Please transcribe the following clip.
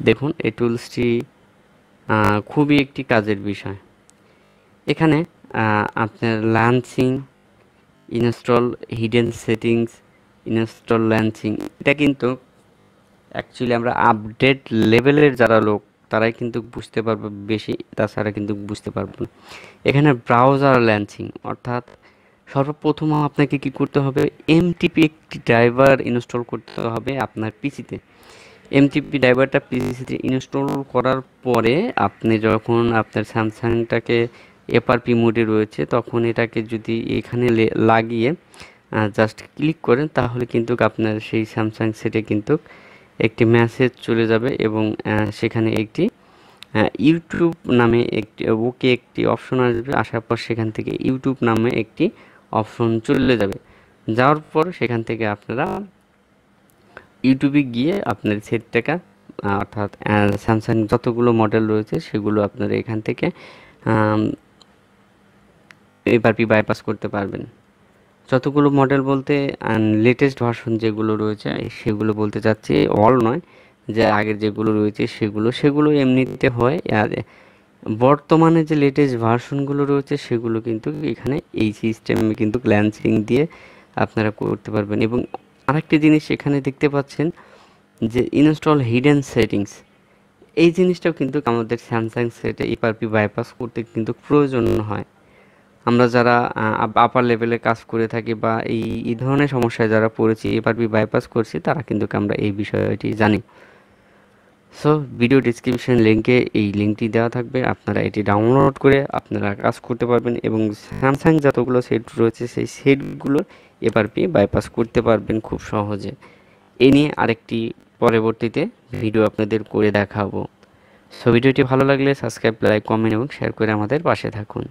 দেখুন এই টুলসটি খুবই একটি কাজের বিষয়। এখানে আপনার launching, install hidden settings, install launching, এটা কিন্তু অ্যাকচুয়ালি আমরা আপডেট লেভেলের যারা লোক তারাই কিন্তু বুঝতে পারবে বেশি, তাছাড়া কিন্তু বুঝতে পারবো না। এখানে ব্রাউজার লঞ্চিং অর্থাৎ সর্বপ্রথম আপনাকে কি করতে হবে, এমটিপি একটি ড্রাইভার ইনস্টল করতে হবে আপনার পিসিতে। এমটিপি ড্রাইভারটা পিসিতে ইনস্টল করার পরে আপনি যখন আপনার স্যামসাংটাকে এফআরপি মোডে রয়েছে তখন এটাকে যদি এখানে লাগিয়ে জাস্ট ক্লিক করেন তাহলে কিন্তু আপনার সেই স্যামসাং সেটে কিন্তু একটি মেসেজ চলে যাবে এবং সেখানে একটি ইউটিউব নামে একটি অপশন আসবে। আসার পর সেখান থেকে ইউটিউব নামে একটি অপশন চলে যাবে। যাওয়ার পর সেখান থেকে আপনারা ইউটিউবে গিয়ে আপনার সেটটাকে অর্থাৎ স্যামসাং যতগুলো মডেল রয়েছে সেগুলো আপনারা এখান থেকে এফআরপি বাইপাস করতে পারবেন। যতগুলো মডেল বলতে লেটেস্ট ভার্সন যেগুলো রয়েছে সেগুলো বলতে চাচ্ছি, অল নয়, যে আগের যেগুলো রয়েছে সেগুলো এমনিতে হয়। আর বর্তমানে যে লেটেস্ট ভার্সনগুলো রয়েছে সেগুলো কিন্তু এখানে এই সিস্টেমে কিন্তু লঞ্চিং দিয়ে আপনারা করতে পারবেন। এবং আরেকটি জিনিস এখানে দেখতে পাচ্ছেন যে ইনস্টল হিডেন সেটিংস, এই জিনিসটাও কিন্তু আমাদের স্যামসাং সেটে এফআরপি বাইপাস করতে কিন্তু প্রয়োজন হয়। আমরা যারা আপার লেভেলে কাজ করে থাকি বা এই ধরনের সমস্যায় যারা পড়েছি, এফআরপি বাইপাস করছি, তারা কিন্তু আমরা এই বিষয়টি জানি। সো ভিডিও ডিসক্রিপশন লিঙ্কে এই লিঙ্কটি দেওয়া থাকবে, আপনারা এটি ডাউনলোড করে আপনারা কাজ করতে পারবেন এবং স্যামসাং যতগুলো সেট রয়েছে সেই সেটগুলো এফআরপি বাইপাস করতে পারবেন খুব সহজে। এ নিয়ে আরেকটি পরবর্তীতে ভিডিও আপনাদের করে দেখাবো। সো ভিডিওটি ভালো লাগলে সাবস্ক্রাইব, লাইক, কমেন্ট এবং শেয়ার করে আমাদের পাশে থাকুন।